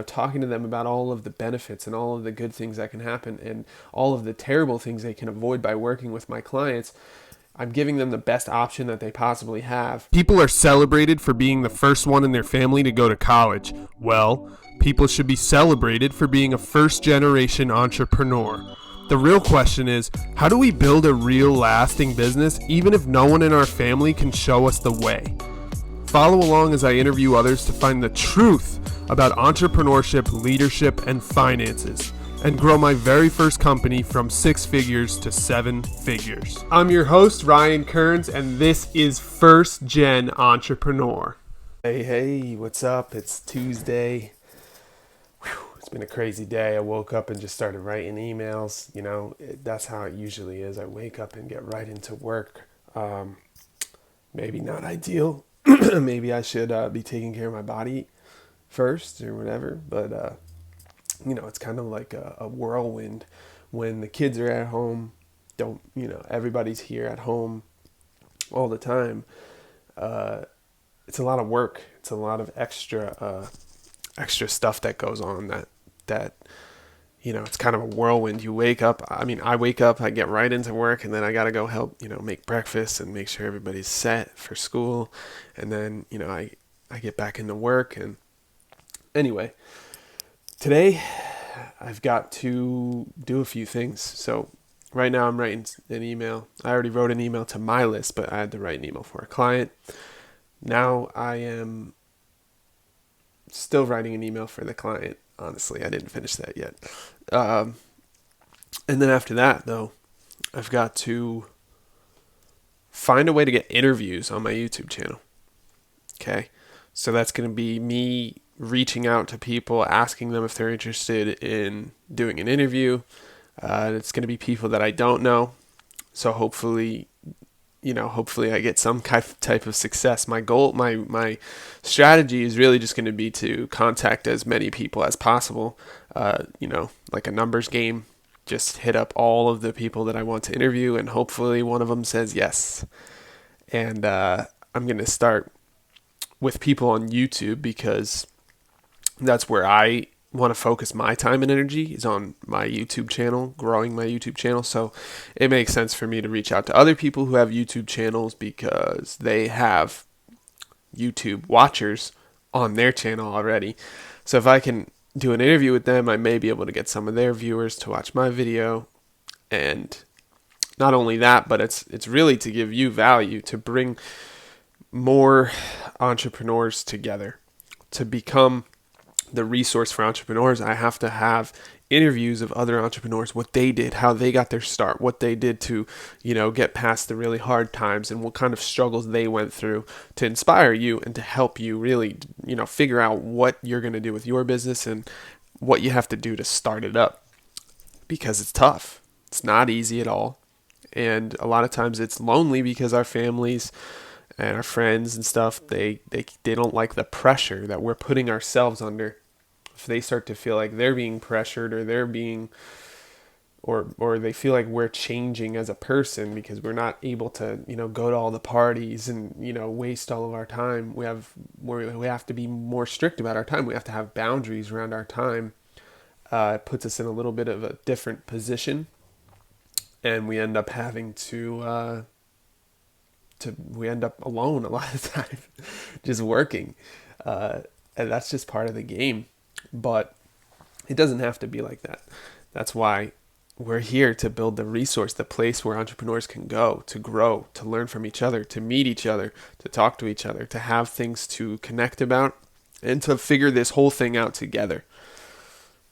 talking to them about all of the benefits and all of the good things that can happen and all of the terrible things they can avoid by working with my clients. I'm giving them the best option that they possibly have. People are celebrated for being the first one in their family to go to college. Well, people should be celebrated for being a first generation entrepreneur. The real question is, how do we build a real lasting business even if no one in our family can show us the way? Follow along as I interview others to find the truth about entrepreneurship, leadership, and finances, and grow my very first company from 6 figures to 7 figures. I'm your host, Ryan Kearns, and this is First Gen Entrepreneur. Hey, what's up? It's Tuesday. It's been a crazy day. I woke up and just started writing emails. That's how it usually is. I wake up and get right into work. Maybe not ideal. Maybe I should be taking care of my body first or whatever. But, it's kind of like a whirlwind when the kids are at home. Everybody's here at home all the time. It's a lot of work. It's a lot of extra stuff that goes on that it's kind of a whirlwind. You wake up, I wake up, I get right into work, and then I got to go help, make breakfast and make sure everybody's set for school. And then, I get back into work. And anyway, today I've got to do a few things. So right now I'm writing an email. I already wrote an email to my list, but I had to write an email for a client. Now I am still writing an email for the client. Honestly, I didn't finish that yet. And then after that, though, I've got to find a way to get interviews on my YouTube channel. Okay? So that's going to be me reaching out to people, asking them if they're interested in doing an interview. It's going to be people that I don't know. So hopefully I get some type of success. My goal, my strategy is really just going to be to contact as many people as possible. Like a numbers game, just hit up all of the people that I want to interview, and hopefully one of them says yes. And I'm going to start with people on YouTube because that's where I want to focus my time and energy, is on my YouTube channel, growing my YouTube channel. So it makes sense for me to reach out to other people who have YouTube channels because they have YouTube watchers on their channel already. So if I can do an interview with them, I may be able to get some of their viewers to watch my video. And not only that, but it's really to give you value, to bring more entrepreneurs together, to become the resource for entrepreneurs. I have to have interviews of other entrepreneurs, what they did, how they got their start, what they did to, get past the really hard times, and what kind of struggles they went through, to inspire you and to help you really, figure out what you're going to do with your business and what you have to do to start it up, because it's tough. It's not easy at all. And a lot of times it's lonely because our families and our friends and stuff, they don't like the pressure that we're putting ourselves under. If they start to feel like they're being pressured, or they're being, or they feel like we're changing as a person because we're not able to, go to all the parties and, waste all of our time. We have to be more strict about our time. We have to have boundaries around our time. It puts us in a little bit of a different position, and we end up having to we end up alone a lot of the time, just working. And that's just part of the game. But it doesn't have to be like that. That's why we're here, to build the resource, the place where entrepreneurs can go to grow, to learn from each other, to meet each other, to talk to each other, to have things to connect about, and to figure this whole thing out together.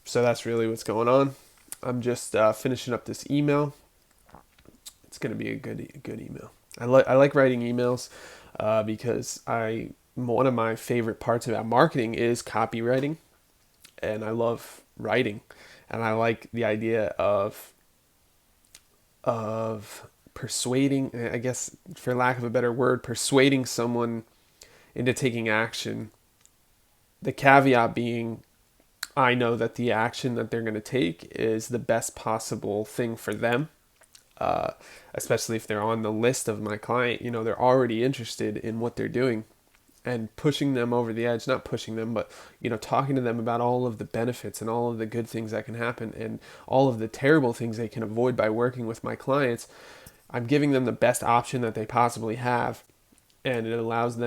So that's really what's going on. I'm just finishing up this email. It's going to be a good email. I like writing emails because one of my favorite parts about marketing is copywriting, and I love writing, and I like the idea of persuading, I guess for lack of a better word, persuading someone into taking action. The caveat being, I know that the action that they're going to take is the best possible thing for them. Especially if they're on the list of my client, they're already interested in what they're doing. and pushing them over the edge, not pushing them, but talking to them about all of the benefits and all of the good things that can happen and all of the terrible things they can avoid by working with my clients. I'm giving them the best option that they possibly have, and it allows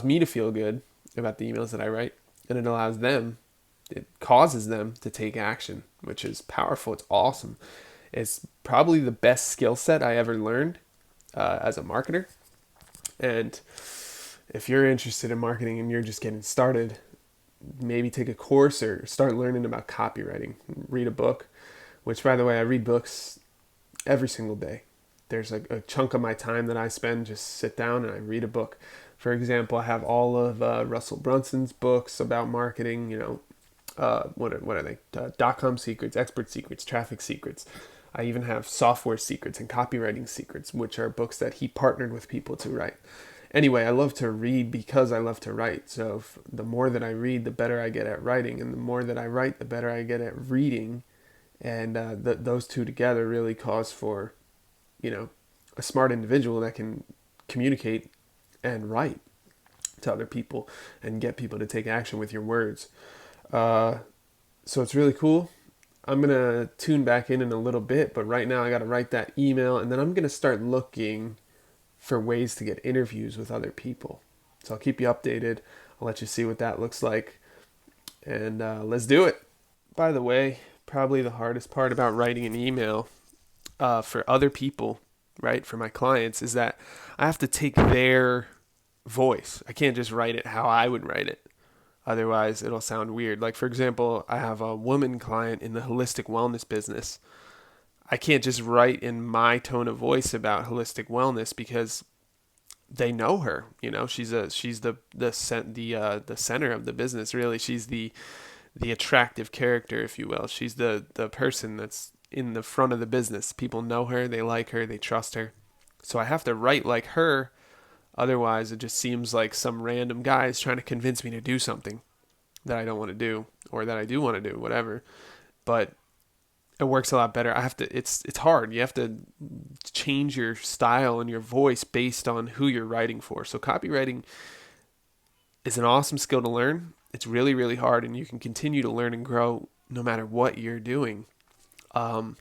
me to feel good about the emails that I write, and it causes them to take action, which is powerful. It's awesome. It's probably the best skill set I ever learned as a marketer. And if you're interested in marketing and you're just getting started, maybe take a course or start learning about copywriting. Read a book, which, by the way, I read books every single day. There's a chunk of my time that I spend just sit down and I read a book. For example, I have all of Russell Brunson's books about marketing. What are they? .com secrets, expert secrets, traffic secrets. I even have software secrets and copywriting secrets, which are books that he partnered with people to write. Anyway, I love to read because I love to write. So the more that I read, the better I get at writing. And the more that I write, the better I get at reading. And those two together really cause for, a smart individual that can communicate and write to other people and get people to take action with your words. So it's really cool. I'm going to tune back in a little bit, but right now I got to write that email, and then I'm going to start looking for ways to get interviews with other people. So I'll keep you updated. I'll let you see what that looks like, and let's do it. By the way, probably the hardest part about writing an email for other people, right, for my clients, is that I have to take their voice. I can't just write it how I would write it. Otherwise, it'll sound weird. Like, for example, I have a woman client in the holistic wellness business. I can't just write in my tone of voice about holistic wellness because they know her. She's the center of the business. Really, she's the attractive character, if you will. She's the person that's in the front of the business. People know her, they like her, they trust her. So I have to write like her. Otherwise, it just seems like some random guy is trying to convince me to do something that I don't want to do, or that I do want to do, whatever. But it works a lot better. It's hard. You have to change your style and your voice based on who you're writing for. So copywriting is an awesome skill to learn. It's really, really hard, and you can continue to learn and grow no matter what you're doing. But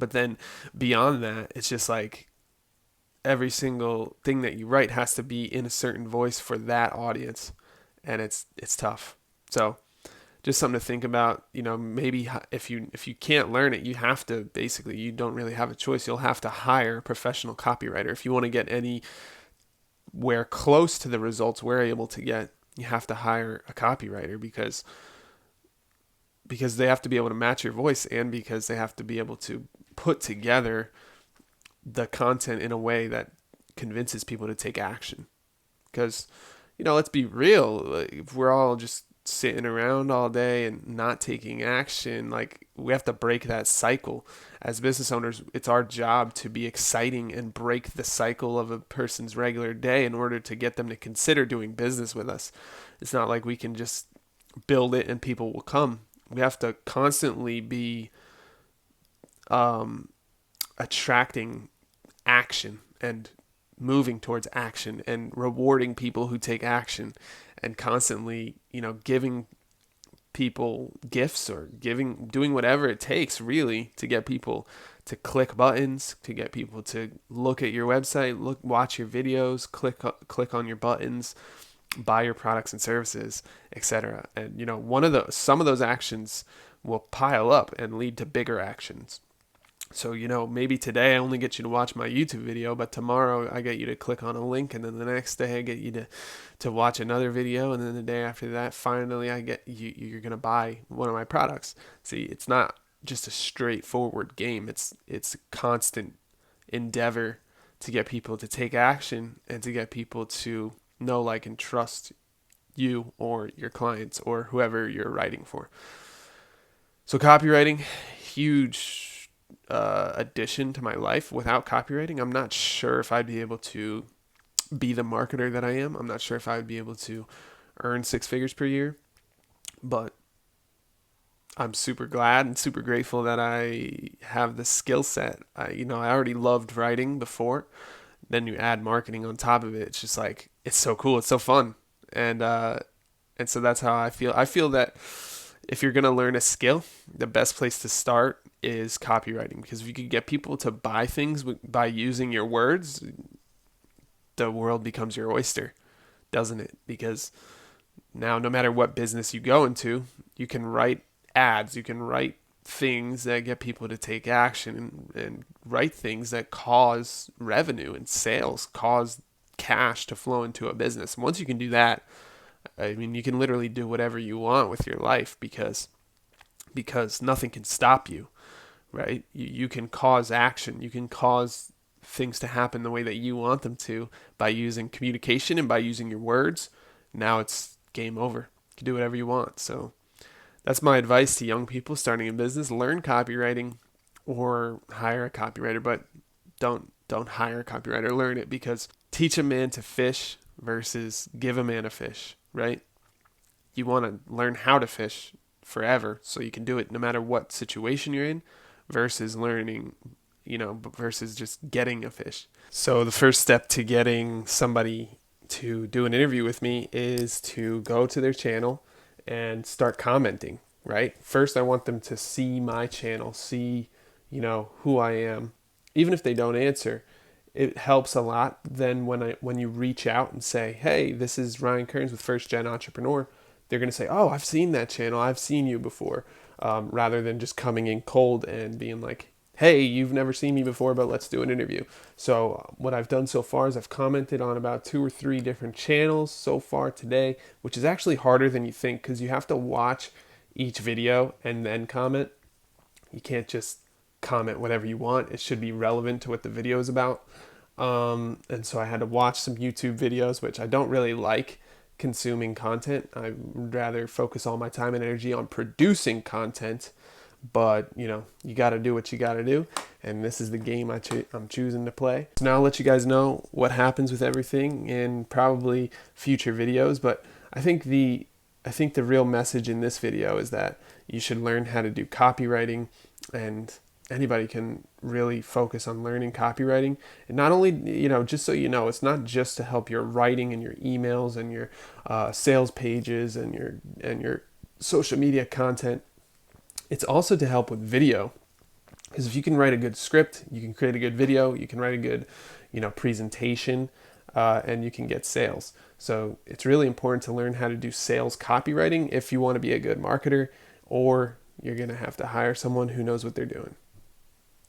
then beyond that, it's just like, every single thing that you write has to be in a certain voice for that audience, and it's tough. So just something to think about. Maybe if you can't learn it, you have to you don't really have a choice. You'll have to hire a professional copywriter if you want to get anywhere close to the results we're able to get. You have to hire a copywriter because they have to be able to match your voice, and because they have to be able to put together the content in a way that convinces people to take action. Because, let's be real, if we're all just sitting around all day and not taking action, we have to break that cycle. As business owners, it's our job to be exciting and break the cycle of a person's regular day in order to get them to consider doing business with us. It's not like we can just build it and people will come. We have to constantly be attracting action and moving towards action and rewarding people who take action, and constantly, giving people gifts or doing whatever it takes really to get people to click buttons, to get people to look at your website, watch your videos, click on your buttons, buy your products and services, etc. And some of those actions will pile up and lead to bigger actions. So, maybe today I only get you to watch my YouTube video, but tomorrow I get you to click on a link, and then the next day I get you to watch another video, and then the day after that, finally I get you're going to buy one of my products. See, it's not just a straightforward game. It's a constant endeavor to get people to take action and to get people to know, like, and trust you or your clients or whoever you're writing for. So copywriting, huge addition to my life. Without copywriting, I'm not sure if I'd be able to be the marketer that I am. I'm not sure if I would be able to earn 6 figures per year, but I'm super glad and super grateful that I have the skill set. I already loved writing before. Then you add marketing on top of it. It's just like, it's so cool. It's so fun. And so that's how I feel. I feel that if you're going to learn a skill, the best place to start is copywriting, because if you could get people to buy things by using your words, the world becomes your oyster, doesn't it? Because now, no matter what business you go into, you can write ads, you can write things that get people to take action, and write things that cause revenue and sales, cause cash to flow into a business. And once you can do that, I mean, you can literally do whatever you want with your life, because nothing can stop you, right? You can cause action. You can cause things to happen the way that you want them to by using communication and by using your words. Now it's game over. You can do whatever you want. So that's my advice to young people starting a business. Learn copywriting or hire a copywriter, but don't hire a copywriter. Learn it, because teach a man to fish versus give a man a fish, right? You want to learn how to fish forever so you can do it no matter what situation you're in, versus learning, versus just getting a fish. So the first step to getting somebody to do an interview with me is to go to their channel and start commenting, right? First, I want them to see my channel, see, who I am. Even if they don't answer, it helps a lot. Then when you reach out and say, hey, this is Ryan Kearns with First Gen Entrepreneur, they're going to say, oh, I've seen that channel. I've seen you before, rather than just coming in cold and being like, hey, you've never seen me before, but let's do an interview. So what I've done so far is I've commented on about 2 or 3 different channels so far today, which is actually harder than you think, because you have to watch each video and then comment. You can't just comment whatever you want. It should be relevant to what the video is about. And so I had to watch some YouTube videos, which I don't really like consuming content. I'd rather focus all my time and energy on producing content. But, you got to do what you got to do. And this is the game I'm choosing to play. So now I'll let you guys know what happens with everything in probably future videos. But I think the real message in this video is that you should learn how to do copywriting, and anybody can really focus on learning copywriting. And not only, just so you know, it's not just to help your writing and your emails and your sales pages and your social media content. It's also to help with video, because if you can write a good script, you can create a good video, you can write a good, presentation, and you can get sales. So it's really important to learn how to do sales copywriting if you want to be a good marketer, or you're going to have to hire someone who knows what they're doing.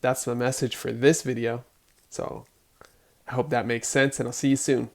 That's my message for this video. So I hope that makes sense, and I'll see you soon.